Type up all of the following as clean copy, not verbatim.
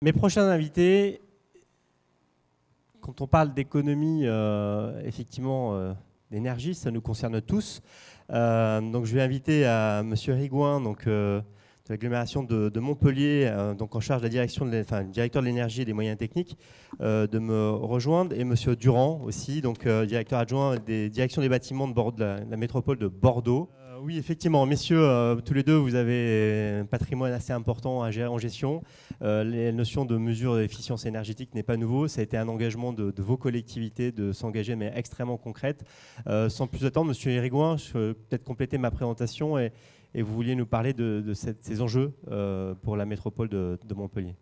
Mes prochains invités, quand on parle d'économie, d'énergie, ça nous concerne tous. Donc je vais inviter à Monsieur Rigouin, de l'agglomération de Montpellier, donc en charge de la direction, directeur de l'énergie et des moyens techniques, de me rejoindre, et Monsieur Durand aussi, directeur adjoint des directions des bâtiments de la métropole de Bordeaux. Oui, effectivement, messieurs, tous les deux, vous avez un patrimoine assez important à gérer en gestion. La notion de mesure d'efficience énergétique n'est pas nouveau. Ça a été un engagement de vos collectivités de s'engager, mais extrêmement concrète. Sans plus attendre, Monsieur Hérigouin, je vais peut-être compléter ma présentation et vous vouliez nous parler de ces enjeux pour la métropole de Montpellier.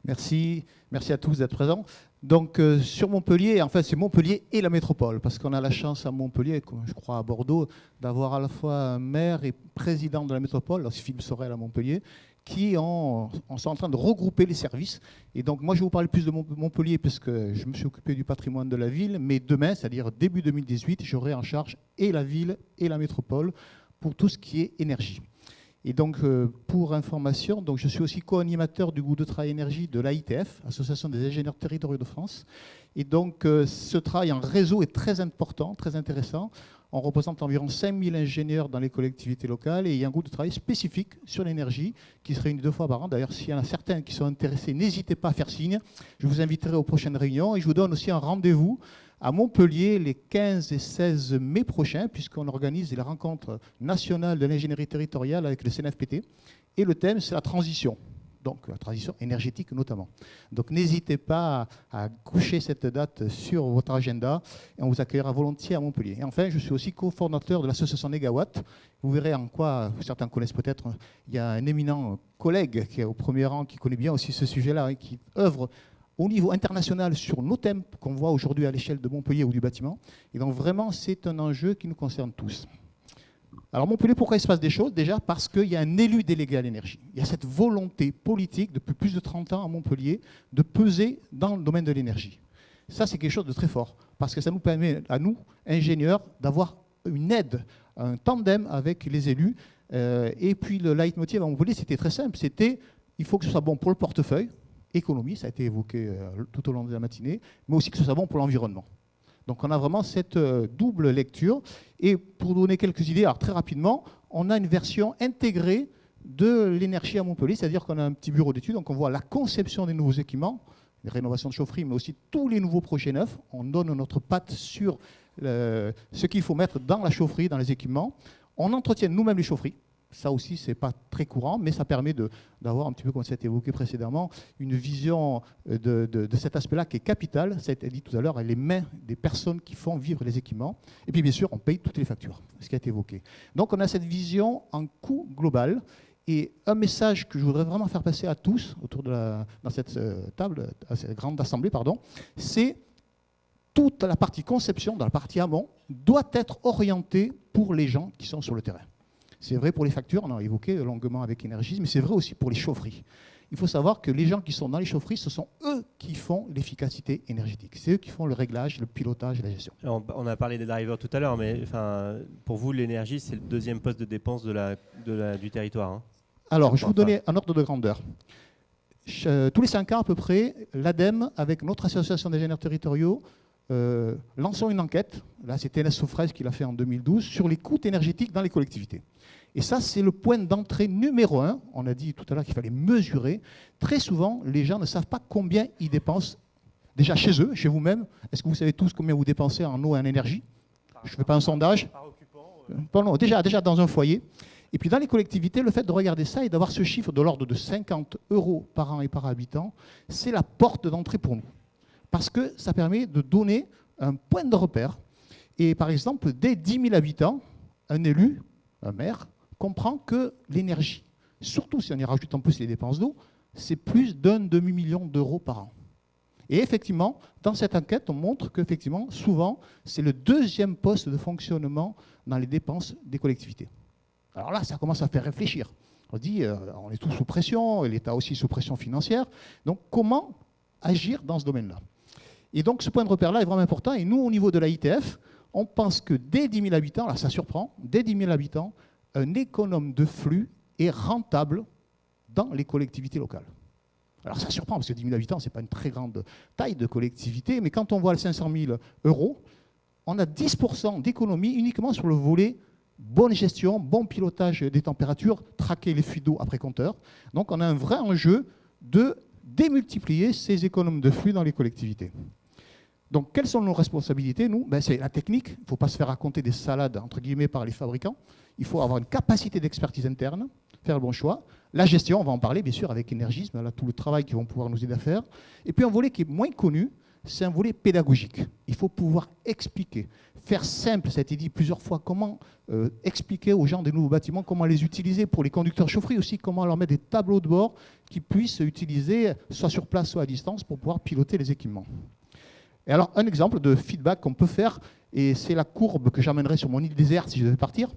Merci à tous d'être présents. Donc sur Montpellier, en fait c'est Montpellier et la métropole, parce qu'on a la chance à Montpellier, comme je crois à Bordeaux, d'avoir à la fois un maire et président de la métropole, Philippe Sorel à Montpellier, qui sont en train de regrouper les services. Et donc moi je vais vous parler plus de Montpellier, puisque je me suis occupé du patrimoine de la ville, mais demain, c'est-à-dire début 2018, j'aurai en charge et la ville et la métropole pour tout ce qui est énergie. Et donc, pour information, donc je suis aussi co-animateur du groupe de travail énergie de l'AITF, Association des ingénieurs territoriaux de France. Et donc, ce travail en réseau est très important, très intéressant. On représente environ 5000 ingénieurs dans les collectivités locales et il y a un groupe de travail spécifique sur l'énergie qui se réunit 2 fois par an. D'ailleurs, s'il y en a certains qui sont intéressés, n'hésitez pas à faire signe. Je vous inviterai aux prochaines réunions et je vous donne aussi un rendez-vous à Montpellier les 15 et 16 mai prochains, puisqu'on organise la rencontre nationale de l'ingénierie territoriale avec le CNFPT. Et le thème, c'est la transition, donc la transition énergétique notamment. Donc n'hésitez pas à coucher cette date sur votre agenda et on vous accueillera volontiers à Montpellier. Et enfin, je suis aussi cofondateur de l'association Négawatt. Vous verrez en quoi, certains connaissent peut-être, il y a un éminent collègue qui est au premier rang, qui connaît bien aussi ce sujet-là et qui œuvre au niveau international sur nos thèmes qu'on voit aujourd'hui à l'échelle de Montpellier ou du bâtiment. Et donc vraiment, c'est un enjeu qui nous concerne tous. Alors Montpellier, pourquoi il se passe des choses? Déjà parce qu'il y a un élu délégué à l'énergie. Il y a cette volonté politique depuis plus de 30 ans à Montpellier de peser dans le domaine de l'énergie. Ça, c'est quelque chose de très fort, parce que ça nous permet, à nous, ingénieurs, d'avoir une aide, un tandem avec les élus. Et puis le leitmotiv à Montpellier, c'était très simple. C'était, il faut que ce soit bon pour le portefeuille, économie, ça a été évoqué tout au long de la matinée, mais aussi que ce soit bon pour l'environnement. Donc on a vraiment cette double lecture. Et pour donner quelques idées, alors très rapidement, on a une version intégrée de l'énergie à Montpellier, c'est-à-dire qu'on a un petit bureau d'études, donc on voit la conception des nouveaux équipements, les rénovations de chaufferie, mais aussi tous les nouveaux projets neufs. On donne notre patte sur ce qu'il faut mettre dans la chaufferie, dans les équipements. On entretient nous-mêmes les chaufferies. Ça aussi, ce n'est pas très courant, mais ça permet d'avoir un petit peu, comme ça a été évoqué précédemment, une vision de cet aspect-là qui est capital. Ça a été dit tout à l'heure, les mains des personnes qui font vivre les équipements. Et puis, bien sûr, on paye toutes les factures, ce qui a été évoqué. Donc, on a cette vision en coût global. Et un message que je voudrais vraiment faire passer à tous autour dans cette table, à cette grande assemblée, c'est toute la partie conception, dans la partie amont, doit être orientée pour les gens qui sont sur le terrain. C'est vrai pour les factures, on en a évoqué longuement avec Énergie, mais c'est vrai aussi pour les chaufferies. Il faut savoir que les gens qui sont dans les chaufferies, ce sont eux qui font l'efficacité énergétique. C'est eux qui font le réglage, le pilotage et la gestion. Alors, on a parlé des drivers tout à l'heure, mais pour vous, l'énergie, c'est le deuxième poste de dépense du territoire. Hein. Alors, je vais vous donner un ordre de grandeur. Tous les 5 ans à peu près, l'ADEME, avec notre association d'ingénieurs territoriaux, lançons une enquête, là c'était TNS Sofres qui l'a fait en 2012, sur les coûts énergétiques dans les collectivités. Et ça, c'est le point d'entrée numéro 1. On a dit tout à l'heure qu'il fallait mesurer. Très souvent, les gens ne savent pas combien ils dépensent, déjà chez eux, chez vous-même. Est-ce que vous savez tous combien vous dépensez en eau et en énergie? Je ne fais pas un sondage. Non, déjà dans un foyer. Et puis dans les collectivités, le fait de regarder ça et d'avoir ce chiffre de l'ordre de 50 € par an et par habitant, c'est la porte d'entrée pour nous. Parce que ça permet de donner un point de repère. Et par exemple, dès 10 000 habitants, un élu, un maire, comprend que l'énergie, surtout si on y rajoute en plus les dépenses d'eau, c'est plus d'un demi-million d'euros par an. Et effectivement, dans cette enquête, on montre qu'effectivement, souvent, c'est le deuxième poste de fonctionnement dans les dépenses des collectivités. Alors là, ça commence à faire réfléchir. On dit, on est tous sous pression, l'État aussi sous pression financière. Donc, comment agir dans ce domaine-là? Et donc, ce point de repère-là est vraiment important. Et nous, au niveau de l'AITF, on pense que dès 10 000 habitants, là, ça surprend, dès 10 000 habitants, un économe de flux est rentable dans les collectivités locales. Alors ça surprend, parce que 10 000 habitants, ce n'est pas une très grande taille de collectivité, mais quand on voit les 500 000 euros, on a 10% d'économie uniquement sur le volet bonne gestion, bon pilotage des températures, traquer les fuites d'eau après compteur. Donc on a un vrai enjeu de démultiplier ces économes de flux dans les collectivités. Donc quelles sont nos responsabilités, nous? C'est la technique, il ne faut pas se faire raconter des salades entre guillemets par les fabricants, il faut avoir une capacité d'expertise interne, faire le bon choix. La gestion, on va en parler bien sûr avec Énergisme, là, tout le travail qu'ils vont pouvoir nous aider à faire. Et puis un volet qui est moins connu, c'est un volet pédagogique. Il faut pouvoir expliquer, faire simple, ça a été dit plusieurs fois, comment expliquer aux gens des nouveaux bâtiments, comment les utiliser pour les conducteurs chaufferie aussi, comment leur mettre des tableaux de bord qui puissent utiliser soit sur place, soit à distance pour pouvoir piloter les équipements. Et alors, un exemple de feedback qu'on peut faire, et c'est la courbe que j'amènerai sur mon île déserte si je devais partir,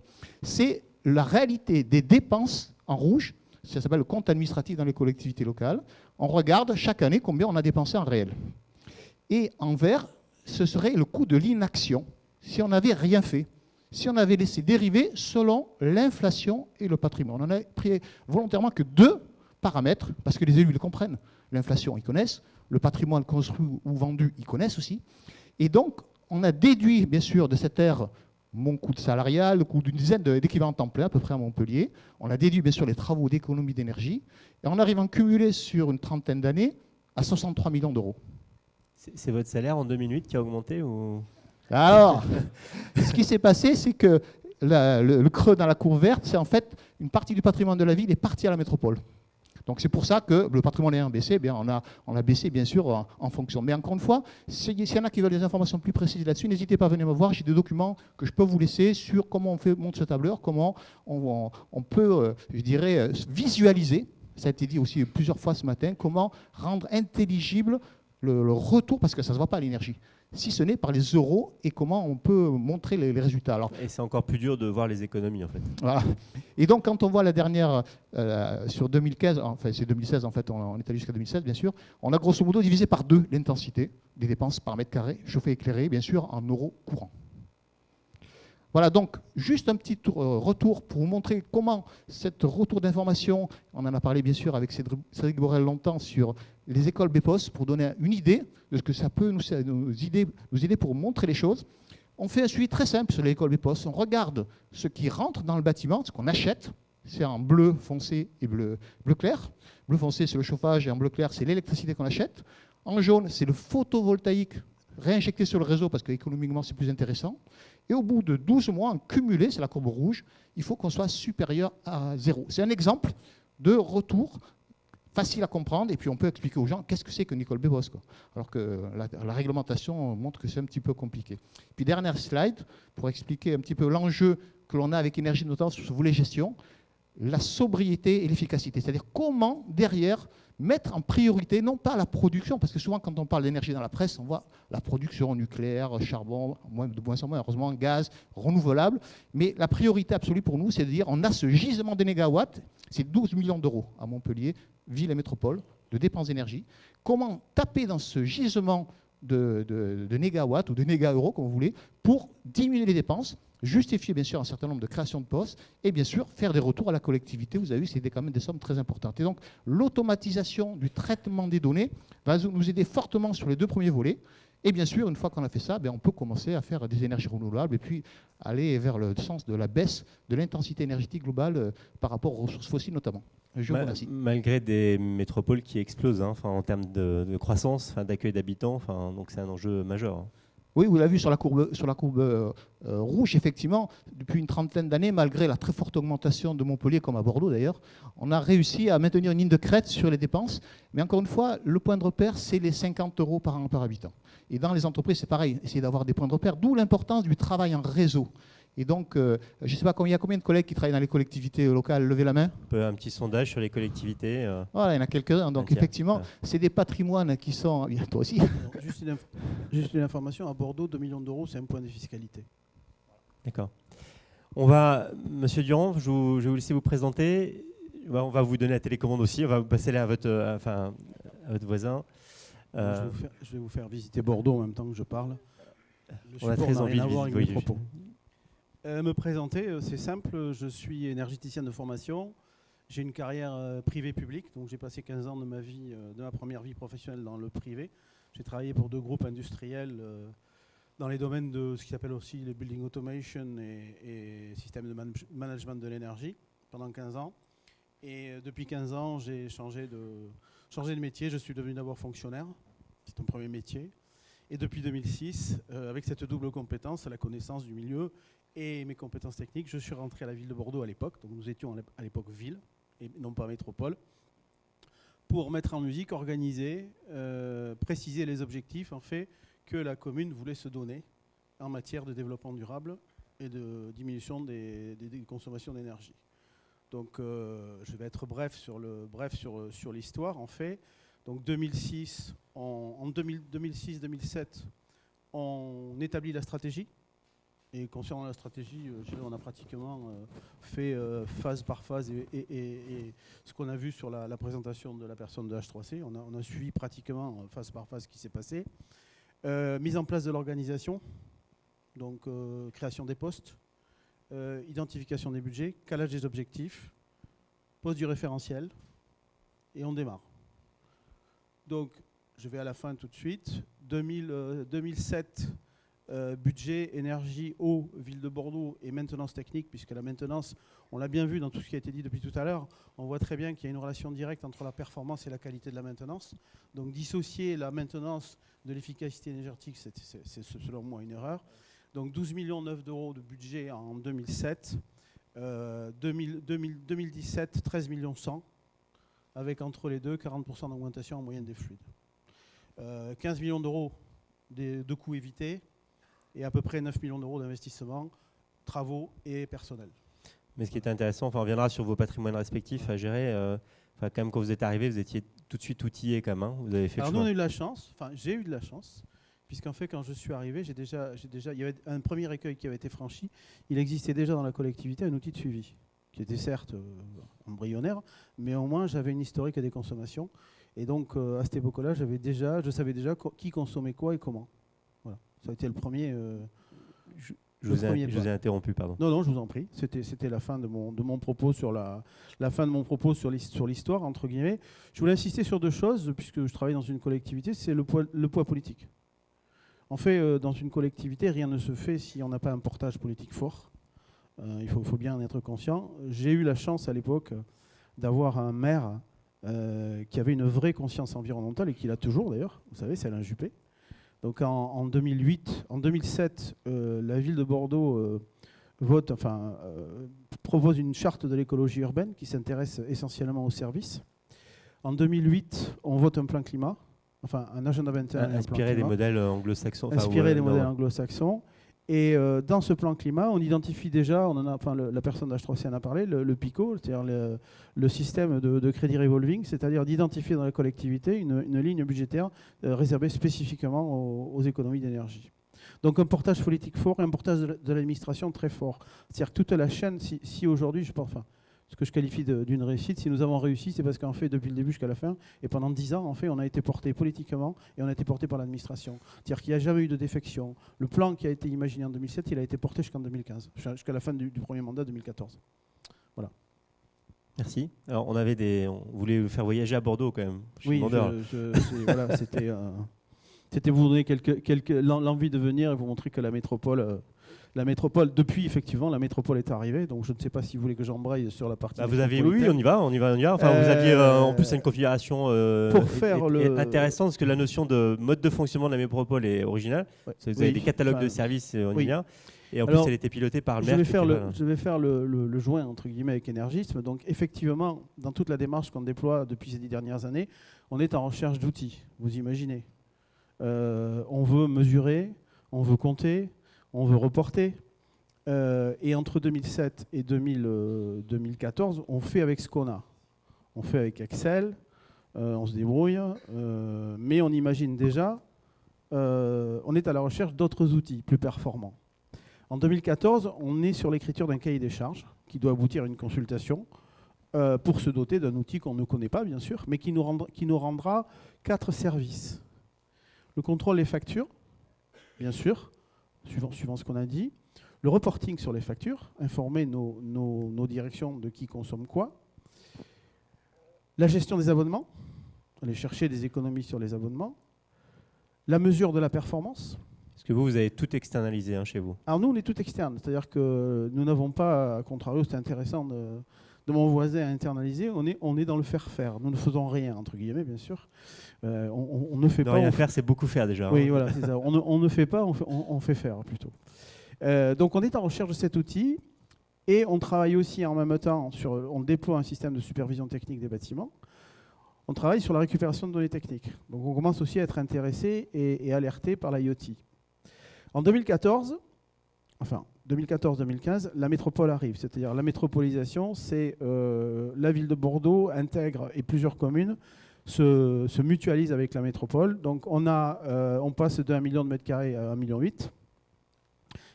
c'est la réalité des dépenses en rouge, ça s'appelle le compte administratif dans les collectivités locales. On regarde chaque année combien on a dépensé en réel. Et en vert, ce serait le coût de l'inaction, si on n'avait rien fait, si on avait laissé dériver selon l'inflation et le patrimoine. On n'a pris volontairement que 2 paramètres, parce que les élus le comprennent. L'inflation, ils connaissent. Le patrimoine construit ou vendu, ils connaissent aussi. Et donc, on a déduit, bien sûr, de cette ère, mon coût de salarial, le coût d'une dizaine d'équivalents temps plein, à peu près à Montpellier. On a déduit, bien sûr, les travaux d'économie d'énergie. Et on arrive en cumulé sur une trentaine d'années à 63 millions d'euros. C'est votre salaire en 2008 qui a augmenté ou... Alors, ce qui s'est passé, c'est que le creux dans la cour verte, c'est en fait une partie du patrimoine de la ville est partie à la métropole. Donc c'est pour ça que le patrimoine ayant baissé, on a baissé bien sûr en fonction. Mais encore une fois, s'il y en a qui veulent des informations plus précises là-dessus, n'hésitez pas à venir me voir. J'ai des documents que je peux vous laisser sur comment on monte ce tableur, comment on peut, je dirais, visualiser. Ça a été dit aussi plusieurs fois ce matin, comment rendre intelligible le retour, parce que ça ne se voit pas à l'énergie, si ce n'est par les euros et comment on peut montrer les résultats. Alors, et c'est encore plus dur de voir les économies en fait. Voilà. Et donc quand on voit la dernière sur 2015, enfin c'est 2016 en fait, on est allé jusqu'à 2016 bien sûr, on a grosso modo divisé par 2 l'intensité des dépenses par mètre carré, chauffé éclairé bien sûr en euros courants. Voilà, donc juste un petit retour pour vous montrer comment cet retour d'information, on en a parlé bien sûr avec Cédric Borel longtemps sur les écoles BPOS pour donner une idée de ce que ça peut nous aider pour montrer les choses. On fait un suivi très simple sur les écoles BPOS. On regarde ce qui rentre dans le bâtiment, ce qu'on achète. C'est en bleu foncé et bleu clair. Bleu foncé, c'est le chauffage et en bleu clair, c'est l'électricité qu'on achète. En jaune, c'est le photovoltaïque réinjecté sur le réseau parce qu'économiquement, c'est plus intéressant. Et au bout de 12 mois, en cumulé, c'est la courbe rouge, il faut qu'on soit supérieur à 0. C'est un exemple de retour facile à comprendre, et puis on peut expliquer aux gens qu'est-ce que c'est qu'une école BPOS, quoi. Alors que la réglementation montre que c'est un petit peu compliqué. Puis dernière slide, pour expliquer un petit peu l'enjeu que l'on a avec Énergie, notamment sur ce volet gestion, la sobriété et l'efficacité. C'est-à-dire comment, derrière, mettre en priorité, non pas la production, parce que souvent quand on parle d'énergie dans la presse, on voit la production nucléaire, charbon, de moins en moins, heureusement, gaz, renouvelable, mais la priorité absolue pour nous, c'est de dire on a ce gisement de mégawatts, c'est 12 millions d'euros à Montpellier, ville et métropole, de dépenses d'énergie. Comment taper dans ce gisement de négawatts ou de néga-euros, comme vous voulez, pour diminuer les dépenses, justifier bien sûr un certain nombre de créations de postes et bien sûr faire des retours à la collectivité. Vous avez vu, c'était quand même des sommes très importantes. Et donc l'automatisation du traitement des données va nous aider fortement sur les 2 premiers volets. Et bien sûr, une fois qu'on a fait ça, on peut commencer à faire des énergies renouvelables et puis aller vers le sens de la baisse de l'intensité énergétique globale par rapport aux ressources fossiles notamment. Je vous remercie. Malgré des métropoles qui explosent en termes de croissance, d'accueil d'habitants, donc c'est un enjeu majeur. Oui, vous l'avez vu sur la courbe rouge, effectivement, depuis une trentaine d'années, malgré la très forte augmentation de Montpellier, comme à Bordeaux d'ailleurs, on a réussi à maintenir une ligne de crête sur les dépenses. Mais encore une fois, le point de repère, c'est les 50 euros par an par habitant. Et dans les entreprises, c'est pareil, essayer d'avoir des points de repère, d'où l'importance du travail en réseau. Et donc, je ne sais pas il y a combien de collègues qui travaillent dans les collectivités locales, levez la main. Un petit sondage sur les collectivités. Voilà, il y en a quelques-uns. Donc, effectivement, c'est des patrimoines qui sont... Toi aussi. Juste une information, à Bordeaux, 2 millions d'euros, c'est un point de fiscalité. D'accord. Monsieur Durand, je vais vous laisser vous présenter. On va vous donner la télécommande aussi. On va vous passer là à votre voisin. Je vais vous faire visiter Bordeaux en même temps que je parle. On a très envie de visiter. Me présenter, c'est simple, je suis énergéticien de formation. J'ai une carrière privée-publique, donc j'ai passé 15 ans de ma vie, de ma première vie professionnelle dans le privé. J'ai travaillé pour 2 groupes industriels dans les domaines de ce qui s'appelle aussi les building automation et système de management de l'énergie pendant 15 ans. Et depuis 15 ans, j'ai changé de métier. Je suis devenu d'abord fonctionnaire, c'est un premier métier. Et depuis 2006, avec cette double compétence, la connaissance du milieu et mes compétences techniques, je suis rentré à la ville de Bordeaux à l'époque. Donc nous étions à l'époque ville et non pas métropole, pour mettre en musique, organiser, préciser les objectifs en fait que la commune voulait se donner en matière de développement durable et de diminution des consommations d'énergie. Donc je vais être bref sur l'histoire en fait. Donc 2006, en 2006-2007, on établit la stratégie. Et concernant la stratégie, on a pratiquement fait phase par phase et ce qu'on a vu sur la présentation de la personne de H3C, on a suivi pratiquement phase par phase ce qui s'est passé. Mise en place de l'organisation, donc création des postes, identification des budgets, calage des objectifs, pose du référentiel et on démarre. Donc je vais à la fin tout de suite. 2007, budget, énergie, eau, ville de Bordeaux et maintenance technique, puisque la maintenance, on l'a bien vu dans tout ce qui a été dit depuis tout à l'heure, on voit très bien qu'il y a une relation directe entre la performance et la qualité de la maintenance. Donc dissocier la maintenance de l'efficacité énergétique, c'est selon moi une erreur. Donc 12,9 millions d'euros de budget en 2007, 2017, 13,1 millions, avec entre les deux 40% d'augmentation en moyenne des fluides. 15 millions d'euros de coûts évités et à peu près 9 millions d'euros d'investissement, travaux et personnel. Mais ce qui est intéressant, enfin, on reviendra sur vos patrimoines respectifs à gérer. Quand même, quand vous êtes arrivé, vous étiez tout de suite outillé quand même. Hein, vous avez fait Alors nous, on a eu de la chance, enfin j'ai eu de la chance, puisqu'en fait, quand je suis arrivé, il y avait un premier écueil qui avait été franchi. Il existait déjà dans la collectivité un outil de suivi, qui était certes embryonnaire, mais au moins j'avais une historique des consommations. Et donc à cette époque-là, je savais déjà qui consommait quoi et comment. Voilà. Ça a été le premier. Je vous ai interrompu, pardon. Non, je vous en prie. C'était la fin de mon propos sur sur l'histoire entre guillemets. Je voulais insister sur 2 choses puisque je travaille dans une collectivité. C'est le poids politique. En fait, dans une collectivité, rien ne se fait si on n'a pas un portage politique fort. Il faut bien en être conscient. J'ai eu la chance à l'époque d'avoir un maire qui avait une vraie conscience environnementale et qui l'a toujours d'ailleurs. Vous savez, c'est Alain Juppé. Donc en 2007, la ville de Bordeaux propose une charte de l'écologie urbaine qui s'intéresse essentiellement aux services. En 2008, on vote un plan climat, enfin un agenda 21. Inspiré des modèles anglo-saxons. Inspiré des modèles anglo-saxons. Et dans ce plan climat, on identifie déjà, la personne d'H3C en a parlé, le PICO, c'est-à-dire le système de crédit revolving, c'est-à-dire d'identifier dans la collectivité une ligne budgétaire réservée spécifiquement aux économies d'énergie. Donc un portage politique fort et un portage de l'administration très fort. C'est-à-dire que toute la chaîne, si aujourd'hui, je pense, ce que je qualifie d'une réussite, si nous avons réussi, c'est parce qu'en fait, depuis le début jusqu'à la fin, et pendant 10 ans, en fait, on a été porté politiquement et on a été porté par l'administration. C'est-à-dire qu'il n'y a jamais eu de défection. Le plan qui a été imaginé en 2007, il a été porté jusqu'en 2015, jusqu'à la fin du premier mandat 2014. Voilà. Merci. Alors, on voulait vous faire voyager à Bordeaux quand même. Oui, voilà, c'était vous donner l'envie de venir et vous montrer que la métropole, depuis effectivement, la métropole est arrivée. Donc je ne sais pas si vous voulez que j'embraye sur la partie. Oui, on y va. Enfin, vous aviez en plus une configuration intéressante parce que la notion de mode de fonctionnement de la métropole est originale. Ouais. Vous avez des catalogues de services, on y vient. Et en plus, elle était pilotée par le maire. Je vais faire le joint entre guillemets avec Énergisme. Donc effectivement, dans toute la démarche qu'on déploie depuis ces 10 dernières années, on est en recherche d'outils. Vous imaginez. On veut mesurer, on veut compter, on veut reporter. Et entre 2007 et 2014, on fait avec ce qu'on a. On fait avec Excel, on se débrouille, mais on imagine déjà, on est à la recherche d'autres outils plus performants. En 2014, on est sur l'écriture d'un cahier des charges qui doit aboutir à une consultation pour se doter d'un outil qu'on ne connaît pas, bien sûr, mais qui nous rendra 4 services. Le contrôle des factures, bien sûr, suivant ce qu'on a dit. Le reporting sur les factures, informer nos directions de qui consomme quoi. La gestion des abonnements, aller chercher des économies sur les abonnements. La mesure de la performance. Est-ce que vous avez tout externalisé chez vous? Alors nous, on est tout externe, c'est-à-dire que nous n'avons pas, à contrario, c'est intéressant de mon voisin à internaliser, on est dans le faire-faire. Nous ne faisons rien, entre guillemets, bien sûr. On ne fait pas... Rien faire, c'est beaucoup faire déjà. Oui, voilà, c'est ça. On ne fait pas, on fait faire plutôt. Donc on est en recherche de cet outil et on travaille aussi en même temps on déploie un système de supervision technique des bâtiments. On travaille sur la récupération de données techniques. Donc on commence aussi à être intéressé et alerté par l'IoT. En 2014-2015, la métropole arrive. C'est-à-dire la métropolisation, c'est la ville de Bordeaux intègre et plusieurs communes se mutualisent avec la métropole. Donc on passe de 1 million de mètres carrés à 1,8 million.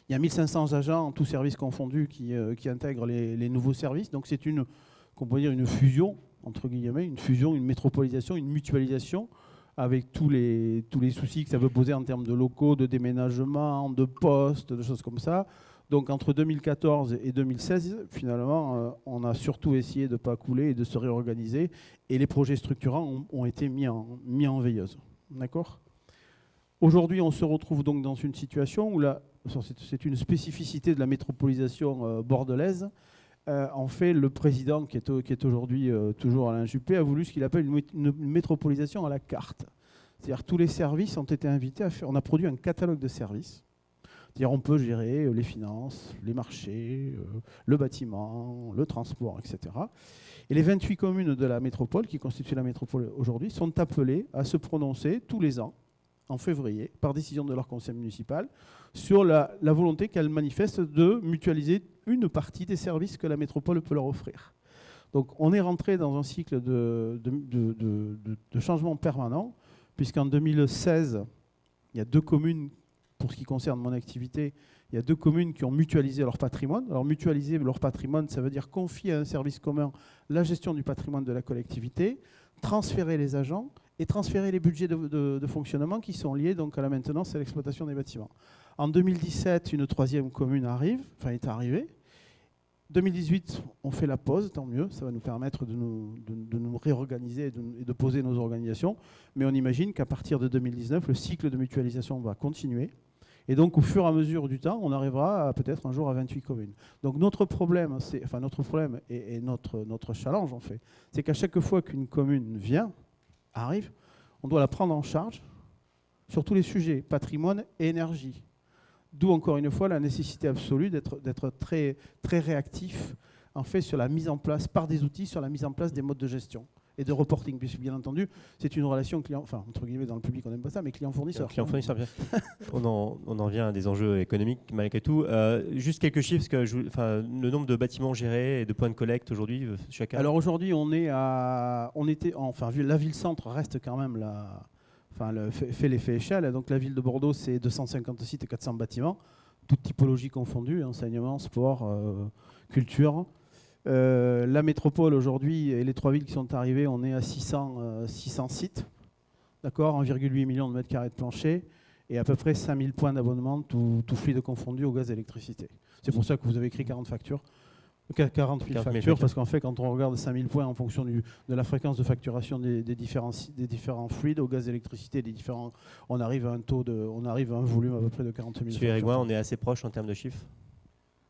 Il y a 1500 agents, tous services confondus, qui intègrent les nouveaux services. Donc c'est une fusion, entre guillemets, une métropolisation, une mutualisation, avec tous les soucis que ça peut poser en termes de locaux, de déménagement, de postes, de choses comme ça. Donc entre 2014 et 2016, finalement, on a surtout essayé de ne pas couler et de se réorganiser. Et les projets structurants ont été mis en veilleuse. D'accord ? Aujourd'hui, on se retrouve donc dans une situation où c'est une spécificité de la métropolisation bordelaise. En fait, le président, qui est aujourd'hui toujours Alain Juppé, a voulu ce qu'il appelle une métropolisation à la carte. C'est-à-dire tous les services ont été invités à faire. On a produit un catalogue de services. C'est-à-dire on peut gérer les finances, les marchés, le bâtiment, le transport, etc. Et les 28 communes de la métropole, qui constituent la métropole aujourd'hui, sont appelées à se prononcer tous les ans, en février, par décision de leur conseil municipal, sur la volonté qu'elles manifestent de mutualiser une partie des services que la métropole peut leur offrir. Donc on est rentré dans un cycle de changement permanent, puisqu'en 2016, il y a 2 communes, pour ce qui concerne mon activité, il y a 2 communes qui ont mutualisé leur patrimoine. Alors mutualiser leur patrimoine, ça veut dire confier à un service commun la gestion du patrimoine de la collectivité, transférer les agents et transférer les budgets de fonctionnement qui sont liés donc à la maintenance et à l'exploitation des bâtiments. En 2017, une 3e commune est arrivée. 2018, on fait la pause, tant mieux, ça va nous permettre de nous réorganiser et de poser nos organisations. Mais on imagine qu'à partir de 2019, le cycle de mutualisation va continuer. Et donc, au fur et à mesure du temps, on arrivera peut-être un jour à 28 communes. Donc, notre problème et notre challenge, en fait, c'est qu'à chaque fois qu'une commune arrive, on doit la prendre en charge sur tous les sujets, patrimoine et énergie. D'où, encore une fois, la nécessité absolue d'être très, très réactif, en fait, sur la mise en place, par des outils, sur la mise en place des modes de gestion et de reporting, puisque bien entendu, c'est une relation client, enfin, entre guillemets, dans le public, on n'aime pas ça, mais client-fournisseur. Client-fournisseur, bien. on en vient à des enjeux économiques, malgré tout. Juste quelques chiffres, parce que le nombre de bâtiments gérés et de points de collecte aujourd'hui, chacun. Alors aujourd'hui, la ville-centre reste quand même fait l'effet échelle. Donc la ville de Bordeaux, c'est 250 sites et 400 bâtiments, toutes typologies confondues, enseignement, sport, culture. La métropole aujourd'hui et les 3 villes qui sont arrivées, on est à 600 sites, d'accord, 1,8 million de mètres carrés de plancher et à peu près 5000 points d'abonnement, tout fluide confondu au gaz et électricité. C'est pour ça que vous avez écrit 40 factures. 40 000 factures, parce qu'en fait, quand on regarde 5000 points en fonction de la fréquence de facturation des différents fluides, au gaz, électricité, on arrive à un volume à peu près de 40 000. Monsieur Hérigoin, on est assez proche en termes de chiffres.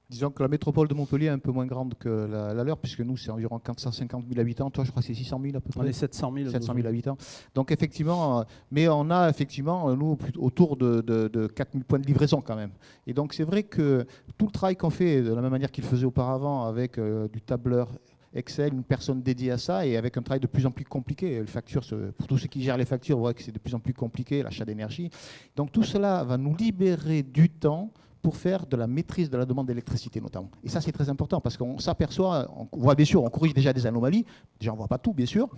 Disons que la métropole de Montpellier est un peu moins grande que la leur, puisque nous, c'est environ 450 000 habitants. Toi, je crois que c'est 600 000 à peu près. On est 700 000 habitants. Donc, effectivement, mais on a effectivement, nous, autour de 4 000 points de livraison quand même. Et donc, c'est vrai que tout le travail qu'on fait, de la même manière qu'il faisait auparavant, avec du tableur Excel, une personne dédiée à ça, et avec un travail de plus en plus compliqué. Les factures, pour tous ceux qui gèrent les factures, on voit que c'est de plus en plus compliqué, l'achat d'énergie. Donc, tout cela va nous libérer du temps pour faire de la maîtrise de la demande d'électricité notamment. Et ça, c'est très important parce qu'on s'aperçoit, on voit bien sûr, on corrige déjà des anomalies, déjà on ne voit pas tout bien sûr.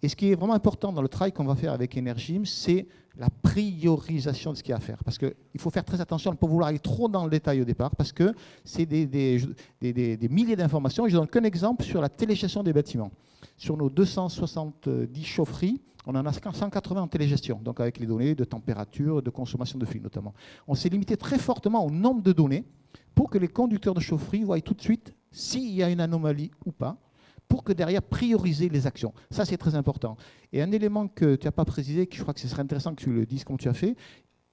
Et ce qui est vraiment important dans le travail qu'on va faire avec Energym, c'est la priorisation de ce qu'il y a à faire. Parce qu'il faut faire très attention à ne pas vouloir aller trop dans le détail au départ, parce que c'est des milliers d'informations. Je ne donne qu'un exemple sur la télégestion des bâtiments. Sur nos 270 chaufferies, on en a 180 en télégestion, donc avec les données de température, de consommation de fluide notamment. On s'est limité très fortement au nombre de données pour que les conducteurs de chaufferie voient tout de suite s'il y a une anomalie ou pas, pour que derrière, prioriser les actions. Ça, c'est très important. Et un élément que tu n'as pas précisé, que je crois que ce serait intéressant que tu le dises comme tu as fait,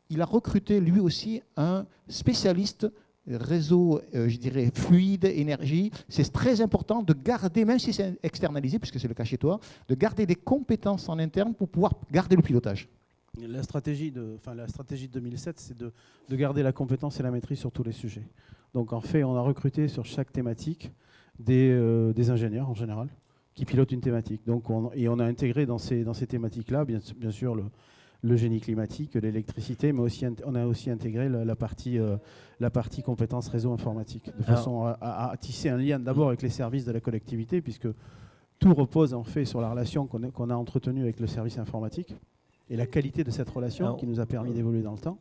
il a recruté lui aussi un spécialiste réseau, je dirais, fluide, énergie. C'est très important de garder, même si c'est externalisé, puisque c'est le cas chez toi, de garder des compétences en interne pour pouvoir garder le pilotage. La stratégie de 2007, c'est de garder la compétence et la maîtrise sur tous les sujets. Donc en fait, on a recruté sur chaque thématique des ingénieurs en général qui pilotent une thématique. Donc on a intégré dans ces thématiques-là, bien sûr, le génie climatique, l'électricité, mais aussi, on a aussi intégré la partie compétences réseau informatique, de façon à tisser un lien d'abord avec les services de la collectivité, puisque tout repose en fait sur la relation qu'on a entretenue avec le service informatique et la qualité de cette relation qui nous a permis d'évoluer dans le temps.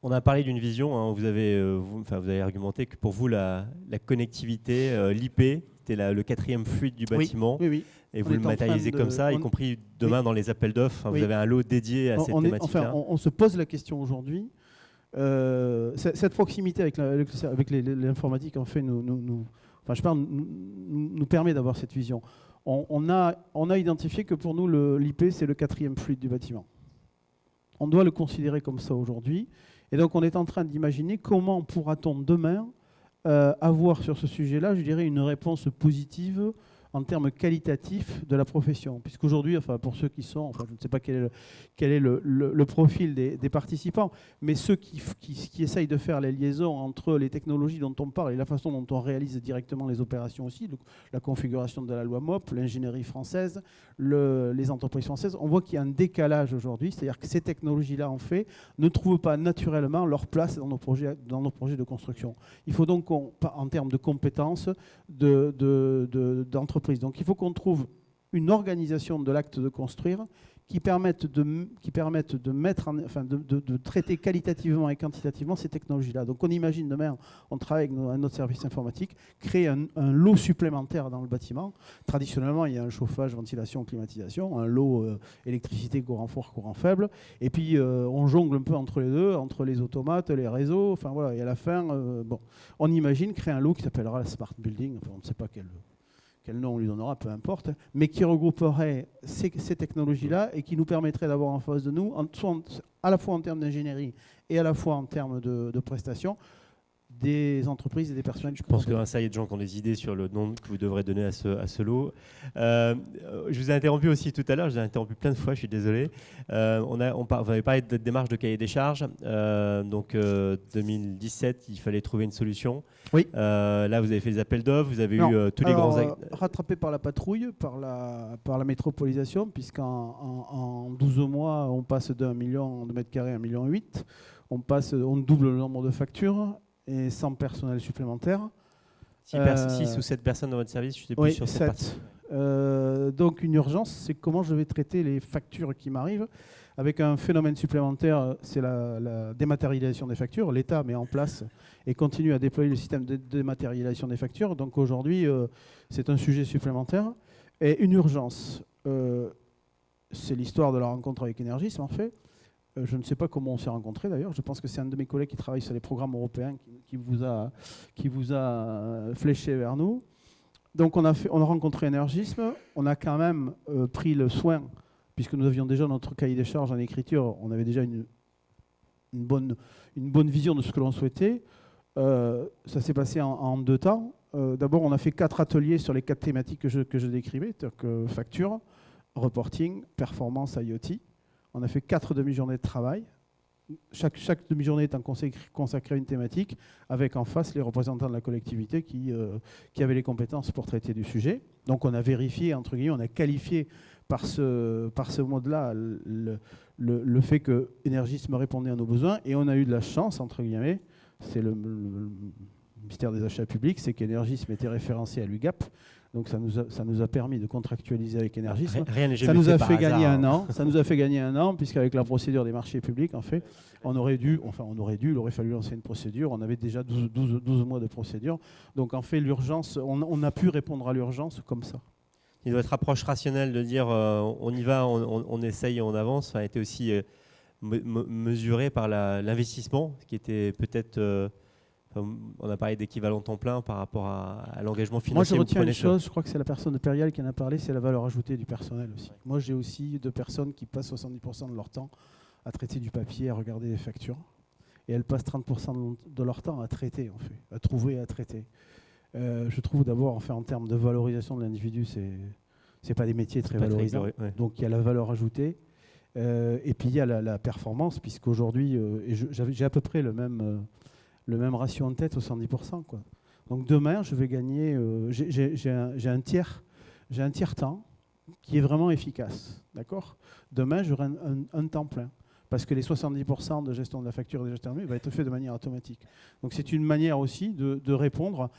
On a parlé d'une vision, hein, vous avez argumenté que pour vous, la connectivité, l'IP, c'était le 4e fluide du bâtiment. Oui. Et vous le matérialisez comme ça, y compris demain dans les appels d'offres. Vous avez un lot dédié à cette thématique-là. On se pose la question aujourd'hui. Cette proximité avec l'informatique, en fait, nous permet d'avoir cette vision. On a identifié que pour nous, l'IP, c'est le 4e fluide du bâtiment. On doit le considérer comme ça aujourd'hui. Et donc, on est en train d'imaginer comment pourra-t-on demain avoir sur ce sujet-là, je dirais, une réponse positive en termes qualitatifs de la profession. Puisqu'aujourd'hui, pour ceux qui sont, je ne sais pas quel est le profil des participants, mais ceux qui essayent de faire les liaisons entre les technologies dont on parle et la façon dont on réalise directement les opérations aussi, la configuration de la loi MOP, l'ingénierie française, les entreprises françaises, on voit qu'il y a un décalage aujourd'hui, c'est-à-dire que ces technologies-là, en fait, ne trouvent pas naturellement leur place dans nos projets de construction. Il faut donc, en termes de compétences, d'entreprise. Donc il faut qu'on trouve une organisation de l'acte de construire qui permette de traiter qualitativement et quantitativement ces technologies-là. Donc on imagine demain, on travaille avec notre service informatique, créer un lot supplémentaire dans le bâtiment. Traditionnellement, il y a un chauffage, ventilation, climatisation, un lot électricité, courant fort, courant faible. Et puis on jongle un peu entre les deux, entre les automates, les réseaux. Enfin voilà, et à la fin, on imagine créer un lot qui s'appellera la Smart Building. Enfin, on ne sait pas quel nom on lui donnera, peu importe, mais qui regrouperait ces technologies-là et qui nous permettrait d'avoir en face de nous, à la fois en termes d'ingénierie et à la fois en termes de prestations, des entreprises et des personnels. Je pense que ça y est de gens qui ont des idées sur le nom que vous devrez donner à ce lot. Je vous ai interrompu aussi tout à l'heure, je vous ai interrompu plein de fois, je suis désolé. Vous avez parlé de démarche de cahier des charges. Donc 2017, il fallait trouver une solution. Oui. Là, vous avez fait les appels d'offres, vous avez eu tous les grands... rattrapé par la patrouille, par la métropolisation, puisqu'en 12 mois, on passe d'1 million de mètres carrés à 1,8 million. On double le nombre de factures et 100 personnels supplémentaires. 6 ou 7 personnes dans votre service, je ne sais plus sur cette partie. Donc une urgence, c'est comment je vais traiter les factures qui m'arrivent. Avec un phénomène supplémentaire, c'est la dématérialisation des factures. L'État met en place et continue à déployer le système de dématérialisation des factures. Donc aujourd'hui, c'est un sujet supplémentaire. Et une urgence, c'est l'histoire de la rencontre avec Énergis, en fait. Je ne sais pas comment on s'est rencontrés d'ailleurs. Je pense que c'est un de mes collègues qui travaille sur les programmes européens qui vous a fléché vers nous. Donc on a rencontré Énergisme. On a quand même pris le soin, puisque nous avions déjà notre cahier des charges en écriture, on avait déjà une bonne vision de ce que l'on souhaitait. Ça s'est passé en 2 temps. D'abord, on a fait 4 ateliers sur les 4 thématiques que je décrivais, c'est-à-dire que facture, reporting, performance, IoT. On a fait 4 demi-journées de travail. Chaque demi-journée étant consacrée à une thématique, avec en face les représentants de la collectivité qui avaient les compétences pour traiter du sujet. Donc on a vérifié, entre guillemets, on a qualifié par ce mode-là le fait que Énergisme répondait à nos besoins. Et on a eu de la chance, entre guillemets, c'est le ministère des Achats publics, c'est qu'Énergisme était référencé à l'UGAP. Donc ça nous a permis de contractualiser avec Énergisme. Ça nous a fait gagner un an. Ça nous a fait gagner un an, puisqu'avec la procédure des marchés publics, en fait, il aurait fallu lancer une procédure. On avait déjà 12 mois de procédure. Donc en fait, l'urgence, on a pu répondre à l'urgence comme ça. Et votre approche rationnelle de dire on y va, on essaye, on avance, a été aussi mesurée par l'investissement, qui était peut-être On a parlé d'équivalent temps plein par rapport à l'engagement financier. Moi, je retiens vous prenez une chose, je crois que c'est la personne de Perial qui en a parlé, c'est la valeur ajoutée du personnel aussi. Moi, j'ai aussi 2 personnes qui passent 70% de leur temps à traiter du papier, à regarder les factures. Et elles passent 30% de leur temps à traiter, en fait, à trouver et à traiter. Je trouve d'abord, en termes de valorisation de l'individu, c'est pas des métiers très valorisants. Donc, il y a la valeur ajoutée. Et puis, il y a la performance, puisqu'aujourd'hui, j'ai à peu près le même ratio en tête, 70%, quoi. Donc demain, je vais gagner, j'ai un tiers temps qui est vraiment efficace. D'accord ? Demain, j'aurai un temps plein. Parce que les 70% de gestion de la facture et de gestion va être fait de manière automatique. Donc c'est une manière aussi de répondre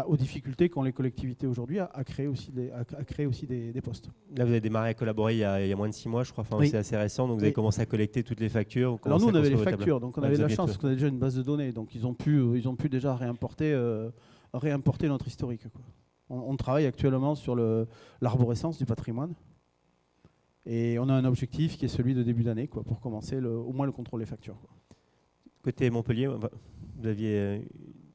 aux difficultés qu'ont les collectivités aujourd'hui à créer aussi des postes. Là, vous avez démarré à collaborer il y a moins de 6 mois, je crois. Enfin, oui. C'est assez récent. Donc vous avez commencé à collecter toutes les factures. Alors nous, on avait les factures. Donc on avait la chance parce qu'on avait déjà une base de données. Donc ils ont pu déjà réimporter notre historique, quoi. On travaille actuellement sur l'arborescence du patrimoine. Et on a un objectif qui est celui de début d'année, quoi, pour commencer au moins le contrôle des factures, quoi. Côté Montpellier, vous aviez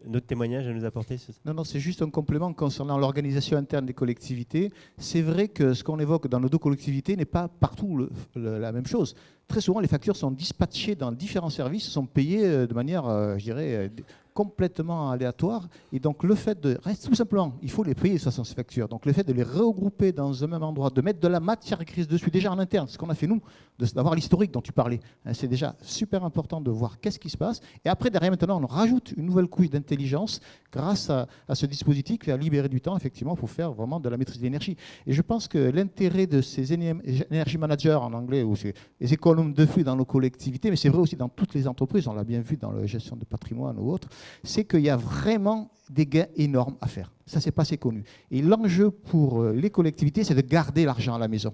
un autre témoignage à nous apporter? Non, c'est juste un complément concernant l'organisation interne des collectivités. C'est vrai que ce qu'on évoque dans nos 2 collectivités n'est pas partout la même chose. Très souvent, les factures sont dispatchées dans différents services, sont payées de manière, je dirais, complètement aléatoire. Et donc, le fait de... Reste tout simplement, il faut les payer, ces factures. Donc, le fait de les regrouper dans un même endroit, de mettre de la matière grise dessus, déjà en interne, ce qu'on a fait nous, d'avoir l'historique dont tu parlais, c'est déjà super important de voir qu'est-ce qui se passe. Et après, derrière, maintenant, on rajoute une nouvelle couche d'intelligence grâce à ce dispositif qui a libéré du temps, effectivement, pour faire vraiment de la maîtrise de l'énergie. Et je pense que l'intérêt de ces energy managers, en anglais, ou les économes de flux dans nos collectivités, mais c'est vrai aussi dans toutes les entreprises, on l'a bien vu dans la gestion de patrimoine ou autre, c'est qu'il y a vraiment des gains énormes à faire. Ça, c'est pas assez connu. Et l'enjeu pour les collectivités, c'est de garder l'argent à la maison.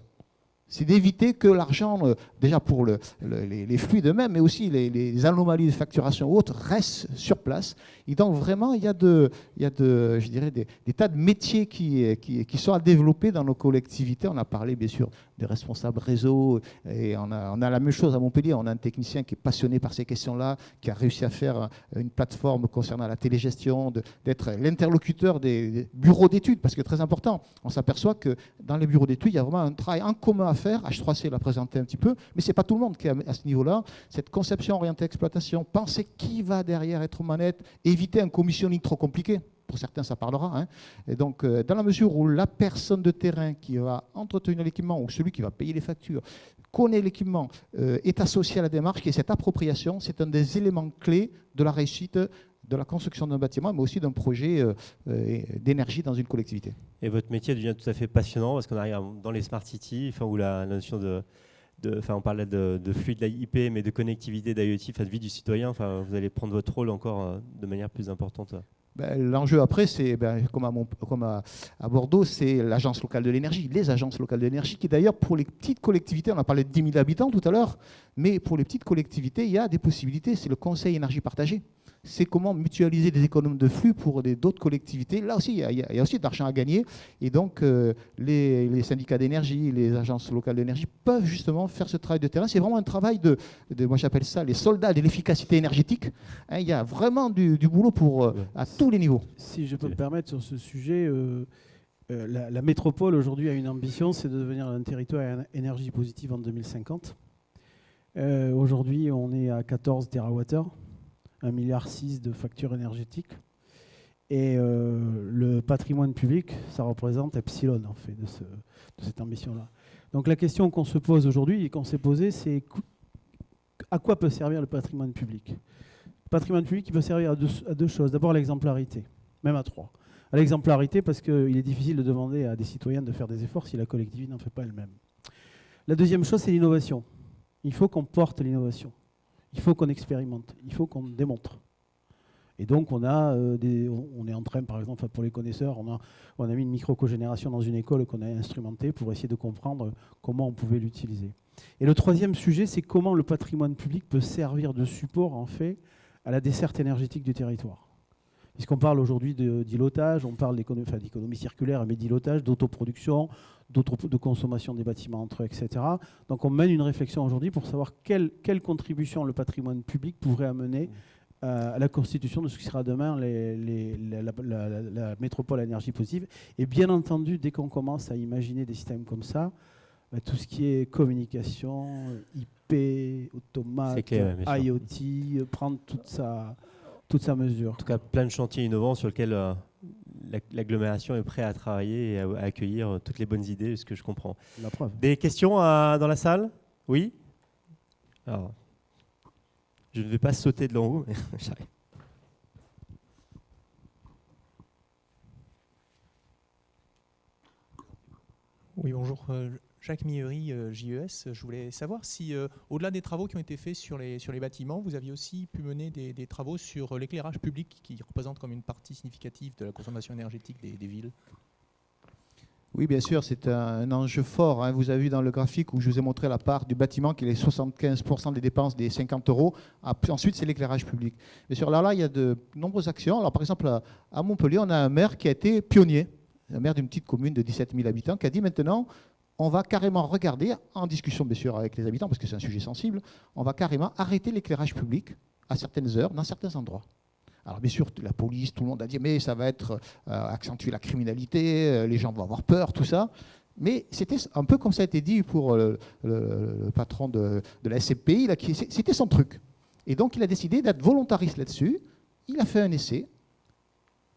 C'est d'éviter que l'argent, déjà pour les flux d'eux-mêmes, mais aussi les anomalies de facturation ou autres, restent sur place. Et donc vraiment, il y a je dirais, des tas de métiers qui sont à développer dans nos collectivités. On a parlé bien sûr des responsables réseau, et on a la même chose à Montpellier. On a un technicien qui est passionné par ces questions-là, qui a réussi à faire une plateforme concernant la télégestion, d'être l'interlocuteur des bureaux d'études, parce que très important, on s'aperçoit que dans les bureaux d'études, il y a vraiment un travail en commun à faire. H3C l'a présenté un petit peu, mais ce n'est pas tout le monde qui est à ce niveau-là. Cette conception orientée exploitation, penser qui va derrière être aux manettes, éviter un commissioning trop compliqué. Pour certains, ça parlera. Hein. Et donc, dans la mesure où la personne de terrain qui va entretenir l'équipement ou celui qui va payer les factures connaît l'équipement, est associé à la démarche, qui est cette appropriation, c'est un des éléments clés de la réussite de la construction d'un bâtiment, mais aussi d'un projet d'énergie dans une collectivité. Et votre métier devient tout à fait passionnant parce qu'on arrive dans les smart cities, où la notion on parlait de flux de l'IP, mais de connectivité d'IoT, de vie du citoyen. Vous allez prendre votre rôle encore de manière plus importante. L'enjeu après, c'est comme à Bordeaux, c'est l'agence locale de l'énergie, les agences locales de l'énergie, qui d'ailleurs pour les petites collectivités, on a parlé de 10 000 habitants tout à l'heure, mais pour les petites collectivités, il y a des possibilités, c'est le conseil énergie partagée. C'est comment mutualiser des économies de flux pour d'autres collectivités. Là aussi, il y a aussi de l'argent à gagner. Et donc, les syndicats d'énergie, les agences locales d'énergie peuvent justement faire ce travail de terrain. C'est vraiment un travail moi j'appelle ça les soldats de l'efficacité énergétique. Hein, il y a vraiment du boulot à tous les niveaux. Si je peux me permettre sur ce sujet, la métropole aujourd'hui a une ambition, c'est de devenir un territoire à énergie positive en 2050. Aujourd'hui, on est à 14 TWh. 1,6 milliard de factures énergétiques. Et le patrimoine public, ça représente epsilon, en fait, de cette ambition-là. Donc la question qu'on se pose aujourd'hui et qu'on s'est posée, c'est à quoi peut servir le patrimoine public ? Le patrimoine public, il peut servir à 2 choses. D'abord, l'exemplarité, même à 3. À l'exemplarité, parce qu'il est difficile de demander à des citoyens de faire des efforts si la collectivité n'en fait pas elle-même. La deuxième chose, c'est l'innovation. Il faut qu'on porte l'innovation. Il faut qu'on expérimente, il faut qu'on démontre. Et donc, on est en train, par exemple, pour les connaisseurs, on a mis une micro-cogénération dans une école qu'on a instrumentée pour essayer de comprendre comment on pouvait l'utiliser. Et le troisième sujet, c'est comment le patrimoine public peut servir de support, en fait, à la desserte énergétique du territoire. Puisqu'on parle aujourd'hui d'îlotage, on parle d'économie circulaire, mais d'îlotage, d'autoproduction, de consommation des bâtiments entre eux, etc. Donc on mène une réflexion aujourd'hui pour savoir quelle contribution le patrimoine public pourrait amener à la constitution de ce qui sera demain la métropole à énergie positive. Et bien entendu, dès qu'on commence à imaginer des systèmes comme ça, tout ce qui est communication, IP, automate, clair, IoT, prendre toute sa mesure. En tout cas, plein de chantiers innovants sur lesquels l'agglomération est prête à travailler et à accueillir toutes les bonnes idées, ce que je comprends. La preuve. Des questions dans la salle? Oui? Alors, je ne vais pas sauter devant vous, mais j'arrive. Oui, bonjour. Jacques Millery, JES. Je voulais savoir si, au-delà des travaux qui ont été faits sur les bâtiments, vous aviez aussi pu mener des travaux sur l'éclairage public qui représente comme une partie significative de la consommation énergétique des villes. Oui, bien sûr, c'est un enjeu fort. Hein. Vous avez vu dans le graphique où je vous ai montré la part du bâtiment qui est 75% des dépenses des 50 €. Ensuite, c'est l'éclairage public. Bien sûr, là, il y a de nombreuses actions. Alors, par exemple, à Montpellier, on a un maire qui a été pionnier, un maire d'une petite commune de 17 000 habitants, qui a dit maintenant, on va carrément regarder, en discussion bien sûr avec les habitants, parce que c'est un sujet sensible, on va carrément arrêter l'éclairage public à certaines heures, dans certains endroits. Alors bien sûr, la police, tout le monde a dit, mais ça va être accentuer la criminalité, les gens vont avoir peur, tout ça. Mais c'était un peu comme ça a été dit pour le patron de la SCPI, c'était son truc. Et donc il a décidé d'être volontariste là-dessus. Il a fait un essai.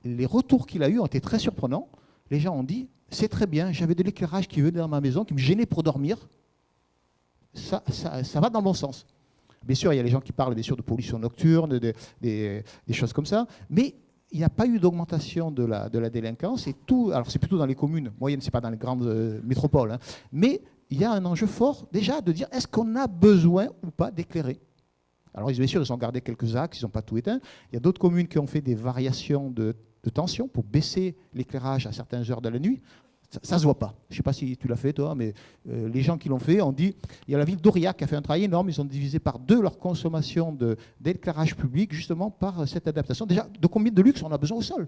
Les retours qu'il a eus ont été très surprenants. Les gens ont dit, c'est très bien, j'avais de l'éclairage qui venait dans ma maison, qui me gênait pour dormir. Ça va dans le bon sens. Bien sûr, il y a les gens qui parlent bien sûr de pollution nocturne, des choses comme ça, mais il n'y a pas eu d'augmentation de la délinquance. Et tout, alors c'est plutôt dans les communes moyennes, ce n'est pas dans les grandes métropoles, hein, mais il y a un enjeu fort déjà de dire est-ce qu'on a besoin ou pas d'éclairer. Alors bien sûr, ils ont gardé quelques axes, ils n'ont pas tout éteint. Il y a d'autres communes qui ont fait des variations de tension pour baisser l'éclairage à certaines heures de la nuit. Ça ne se voit pas. Je ne sais pas si tu l'as fait, toi, mais les gens qui l'ont fait ont dit... Il y a la ville d'Aurillac qui a fait un travail énorme. Ils ont divisé par 2 leur consommation d'éclairage public, justement par cette adaptation. Déjà, de combien de luxe on a besoin au sol,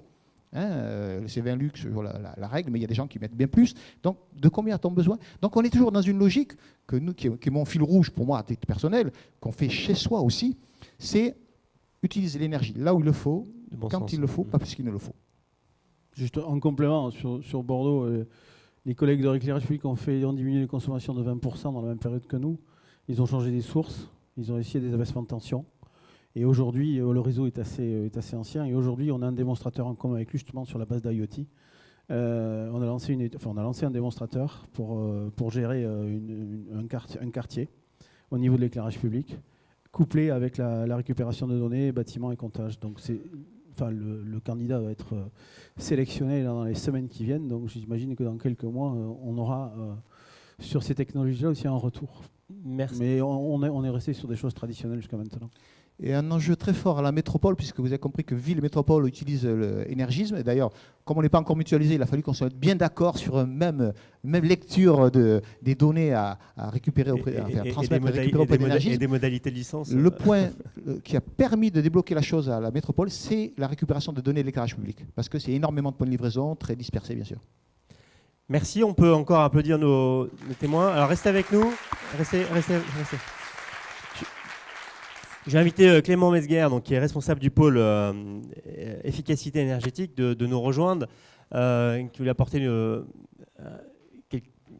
hein, c'est 20 luxe, voilà, la règle, mais il y a des gens qui mettent bien plus. Donc, de combien a-t-on besoin? Donc, on est toujours dans une logique qui est mon fil rouge, pour moi, à titre personnel, qu'on fait chez soi aussi, c'est utiliser l'énergie là où il le faut, quand il le faut, pas plus qu'il ne le faut. Juste en complément, sur Bordeaux, les collègues de l'éclairage public ont diminué les consommations de 20% dans la même période que nous. Ils ont changé des sources, ils ont essayé des abaissements de tension. Et aujourd'hui, le réseau est assez ancien. Et aujourd'hui, on a un démonstrateur en commun avec lui, justement, sur la base d'IoT. On a lancé un démonstrateur pour gérer un quartier au niveau de l'éclairage public, couplé avec la récupération de données, bâtiments et comptage. Donc le candidat va être sélectionné dans les semaines qui viennent, donc j'imagine que dans quelques mois, on aura sur ces technologies-là aussi un retour. Merci. Mais on est resté sur des choses traditionnelles jusqu'à maintenant. Et un enjeu très fort à la métropole, puisque vous avez compris que ville et métropole utilisent l'énergisme. Et d'ailleurs, comme on n'est pas encore mutualisé, il a fallu qu'on soit bien d'accord sur une même lecture des données à récupérer transmettre et récupérer auprès d'énergisme. Et des modalités de licence. Le point qui a permis de débloquer la chose à la métropole, c'est la récupération de données de l'éclairage public. Parce que c'est énormément de points de livraison, très dispersés, bien sûr. Merci, on peut encore applaudir nos témoins. Alors restez avec nous. Restez. Je vais inviter Clément Mesguer, donc, qui est responsable du pôle efficacité énergétique, de nous rejoindre, qui voulait apporter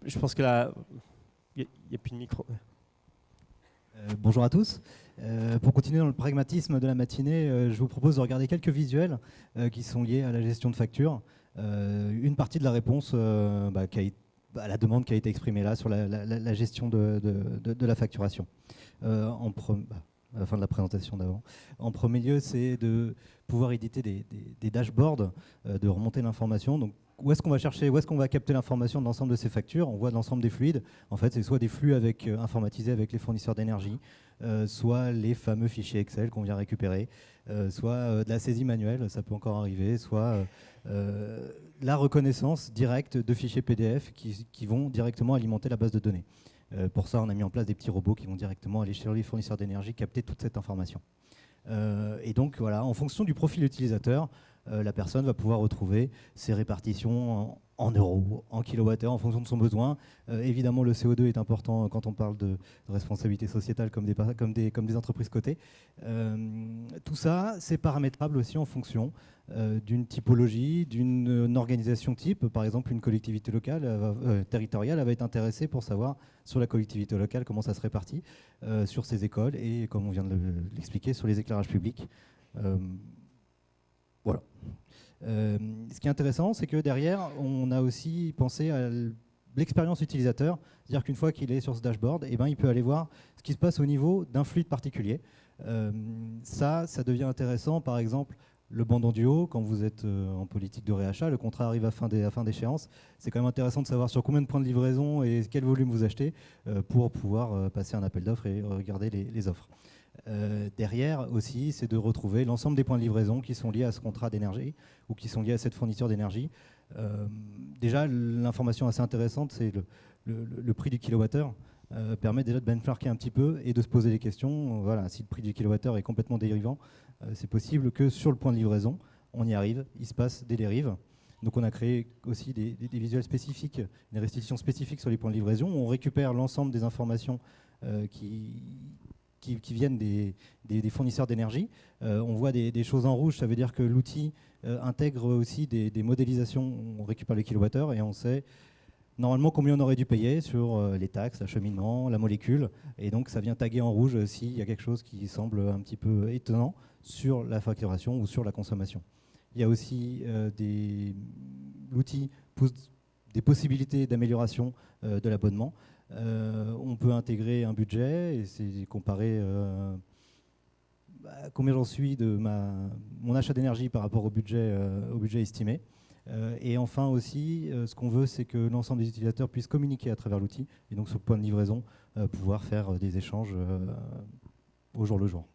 je pense que là, il n'y a plus de micro. Bonjour à tous. Pour continuer dans le pragmatisme de la matinée, je vous propose de regarder quelques visuels qui sont liés à la gestion de factures. Une partie de la réponse à la demande qui a été exprimée là sur la gestion de la facturation. À la fin de la présentation d'avant. En premier lieu, c'est de pouvoir éditer des dashboards, de remonter l'information. Donc, où est-ce qu'on va chercher, où est-ce qu'on va capter l'information de l'ensemble de ces factures? On voit l'ensemble des fluides. En fait, c'est soit des flux informatisés avec les fournisseurs d'énergie, soit les fameux fichiers Excel qu'on vient récupérer, soit de la saisie manuelle, ça peut encore arriver, soit la reconnaissance directe de fichiers PDF qui vont directement alimenter la base de données. Pour ça, on a mis en place des petits robots qui vont directement aller chez les fournisseurs d'énergie capter toute cette information. Et donc, voilà, en fonction du profil utilisateur, la personne va pouvoir retrouver ses répartitions en euros, en kilowattheure, en fonction de son besoin. Évidemment, le CO2 est important quand on parle de responsabilité sociétale comme des entreprises cotées. Tout ça, c'est paramétrable aussi en fonction d'une typologie, d'une organisation type. Par exemple, une collectivité locale, territoriale, elle va être intéressée pour savoir sur la collectivité locale comment ça se répartit, sur ses écoles et, comme on vient de l'expliquer, sur les éclairages publics. Voilà. Ce qui est intéressant, c'est que derrière, on a aussi pensé à l'expérience utilisateur, c'est-à-dire qu'une fois qu'il est sur ce dashboard, eh ben, il peut aller voir ce qui se passe au niveau d'un fluide particulier. Ça devient intéressant, par exemple, le bandeau du haut, quand vous êtes en politique de réachat, le contrat arrive à fin d'échéance, c'est quand même intéressant de savoir sur combien de points de livraison et quel volume vous achetez pour pouvoir passer un appel d'offres et regarder les offres. Derrière aussi, c'est de retrouver l'ensemble des points de livraison qui sont liés à ce contrat d'énergie ou qui sont liés à cette fourniture d'énergie. Déjà, l'information assez intéressante, c'est le prix du kilowattheure. Permet déjà de benchmarker un petit peu et de se poser des questions. Voilà, si le prix du kilowattheure est complètement dérivant, c'est possible que sur le point de livraison, on y arrive, il se passe des dérives. Donc on a créé aussi des visuels spécifiques, des restitutions spécifiques sur les points de livraison. On récupère l'ensemble des informations qui viennent des fournisseurs d'énergie. On voit des choses en rouge, ça veut dire que l'outil intègre aussi des modélisations. On récupère les kilowattheures et on sait normalement combien on aurait dû payer sur les taxes, l'acheminement, la molécule. Et donc ça vient taguer en rouge s'il y a quelque chose qui semble un petit peu étonnant sur la facturation ou sur la consommation. Il y a aussi l'outil pousse des possibilités d'amélioration de l'abonnement. On peut intégrer un budget et c'est comparer combien j'en suis de mon achat d'énergie par rapport au budget estimé. Et enfin aussi, ce qu'on veut, c'est que l'ensemble des utilisateurs puissent communiquer à travers l'outil et donc sur le point de livraison, pouvoir faire des échanges au jour le jour.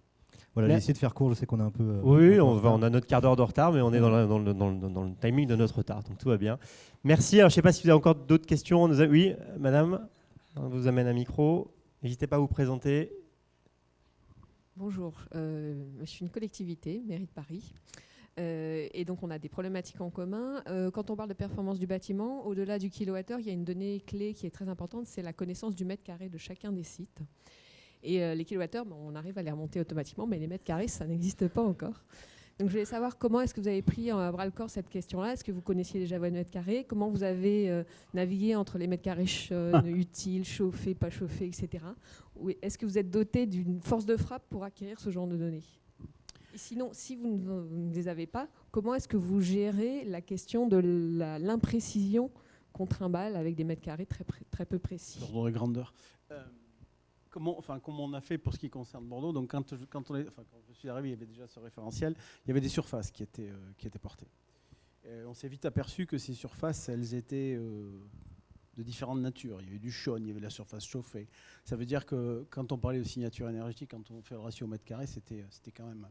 Voilà, j'ai essayé de faire court, je sais qu'on a un peu... oui, on a notre quart d'heure de retard, mais on est dans le timing de notre retard, donc tout va bien. Merci. Alors, je ne sais pas si vous avez encore d'autres questions. Oui, madame, on vous amène un micro. N'hésitez pas à vous présenter. Bonjour, je suis une collectivité, mairie de Paris. Et donc on a des problématiques en commun. Quand on parle de performance du bâtiment, au-delà du kilowattheure, il y a une donnée clé qui est très importante, c'est la connaissance du mètre carré de chacun des sites. Et les kilowattheures, on arrive à les remonter automatiquement, mais les mètres carrés, ça n'existe pas encore. Donc je voulais savoir comment est-ce que vous avez pris à bras-le-corps cette question-là. Est-ce que vous connaissiez déjà vos mètres carrés? Comment vous avez navigué entre les mètres carrés utiles, chauffés, pas chauffés, etc. Ou est-ce que vous êtes doté d'une force de frappe pour acquérir ce genre de données? Et sinon, si vous ne les avez pas, comment est-ce que vous gérez la question de l'imprécision qu'on trimballe avec des mètres carrés très peu précis? L'ordre de grandeur. Comment on a fait pour ce qui concerne Bordeaux? Donc quand je suis arrivé, il y avait déjà ce référentiel, il y avait des surfaces qui étaient portées. On s'est vite aperçu que ces surfaces, elles étaient de différentes natures. Il y avait du chaud, il y avait la surface chauffée. Ça veut dire que quand on parlait de signature énergétique, quand on fait le ratio au mètre carré, c'était quand même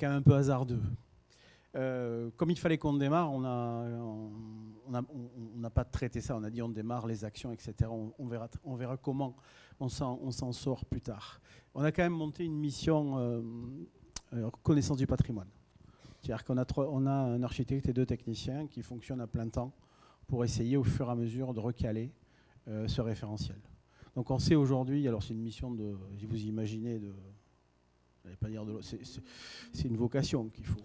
un peu hasardeux. Comme il fallait qu'on démarre, on n'a pas traité ça. On a dit on démarre les actions, etc. On verra comment on s'en sort plus tard. On a quand même monté une mission connaissance du patrimoine. C'est-à-dire qu'on a un architecte et 2 techniciens qui fonctionnent à plein temps pour essayer au fur et à mesure de recaler ce référentiel. Donc on sait aujourd'hui, alors c'est une mission de, si vous imaginez, pas dire c'est une vocation qu'il faut.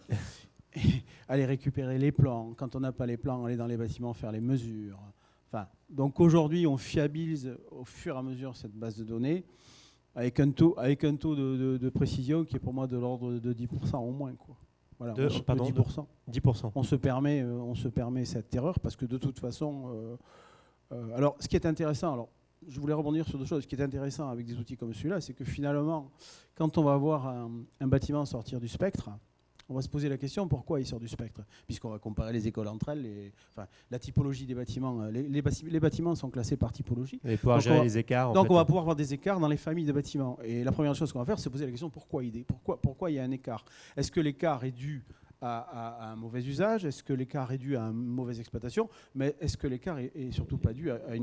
Aller récupérer les plans. Quand on n'a pas les plans, aller dans les bâtiments, faire les mesures. Donc aujourd'hui, on fiabilise au fur et à mesure cette base de données avec un taux de précision qui est pour moi de l'ordre de 10% au moins, quoi. Voilà, 10%. 10%. On se permet cette erreur parce que de toute façon... alors, ce qui est intéressant... Alors, je voulais rebondir sur 2 choses. Ce qui est intéressant avec des outils comme celui-là, c'est que finalement, quand on va voir un bâtiment sortir du spectre, on va se poser la question pourquoi il sort du spectre, puisqu'on va comparer les écoles entre elles, la typologie des bâtiments. Les bâtiments sont classés par typologie. Et pouvoir gérer les écarts. Donc on va pouvoir voir des écarts dans les familles de bâtiments. Et la première chose qu'on va faire, c'est poser la question pourquoi il y a un écart. Est-ce que l'écart est dû à un mauvais usage? Est-ce que l'écart est dû à une mauvaise exploitation? Mais est-ce que l'écart est surtout pas dû à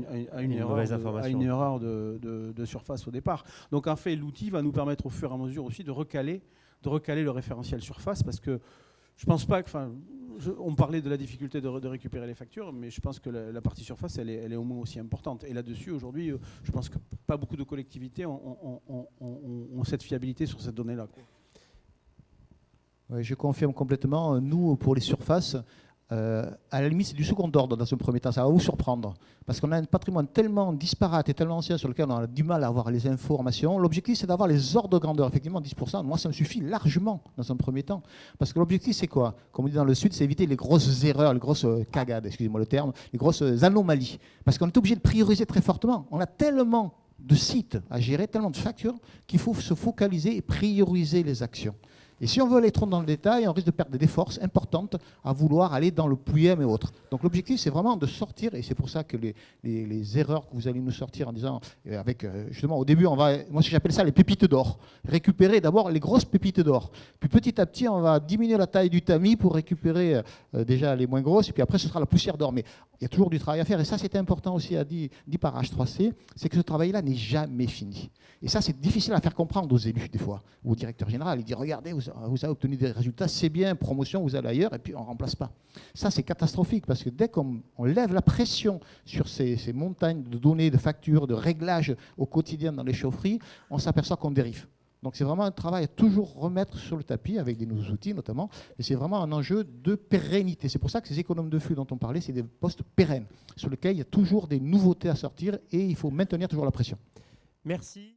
une erreur de surface au départ? Donc en fait, l'outil va nous permettre au fur et à mesure aussi de recaler le référentiel surface, parce que Je pense pas que... On parlait de la difficulté de récupérer les factures, mais je pense que la partie surface, elle est au moins aussi importante. Et là-dessus, aujourd'hui, je pense que pas beaucoup de collectivités ont cette fiabilité sur cette donnée-là. Oui, je confirme complètement. Nous, pour les surfaces, à la limite, c'est du second ordre dans un premier temps. Ça va vous surprendre. Parce qu'on a un patrimoine tellement disparate et tellement ancien sur lequel on a du mal à avoir les informations. L'objectif, c'est d'avoir les ordres de grandeur. Effectivement, 10%, moi, ça me suffit largement dans un premier temps. Parce que l'objectif, c'est quoi? Comme on dit dans le Sud, c'est éviter les grosses erreurs, les grosses cagades, excusez-moi le terme, les grosses anomalies. Parce qu'on est obligé de prioriser très fortement. On a tellement de sites à gérer, tellement de factures, qu'il faut se focaliser et prioriser les actions. Et si on veut aller trop dans le détail, on risque de perdre des forces importantes à vouloir aller dans le PUM et autres. Donc l'objectif, c'est vraiment de sortir, et c'est pour ça que les erreurs que vous allez nous sortir en disant, avec justement au début, moi j'appelle ça les pépites d'or. Récupérer d'abord les grosses pépites d'or. Puis petit à petit, on va diminuer la taille du tamis pour récupérer déjà les moins grosses, et puis après ce sera la poussière d'or. Mais il y a toujours du travail à faire, et ça c'était important aussi à dire par H3C, c'est que ce travail-là n'est jamais fini. Et ça c'est difficile à faire comprendre aux élus des fois, ou au directeur général. Il dit, regardez, vous avez obtenu des résultats, c'est bien, promotion, vous allez ailleurs, et puis on ne remplace pas. Ça, c'est catastrophique, parce que dès qu'on lève la pression sur ces montagnes de données, de factures, de réglages au quotidien dans les chaufferies, on s'aperçoit qu'on dérive. Donc c'est vraiment un travail à toujours remettre sur le tapis, avec des nouveaux outils notamment, et c'est vraiment un enjeu de pérennité. C'est pour ça que ces économes de flux dont on parlait, c'est des postes pérennes, sur lesquels il y a toujours des nouveautés à sortir, et il faut maintenir toujours la pression. Merci.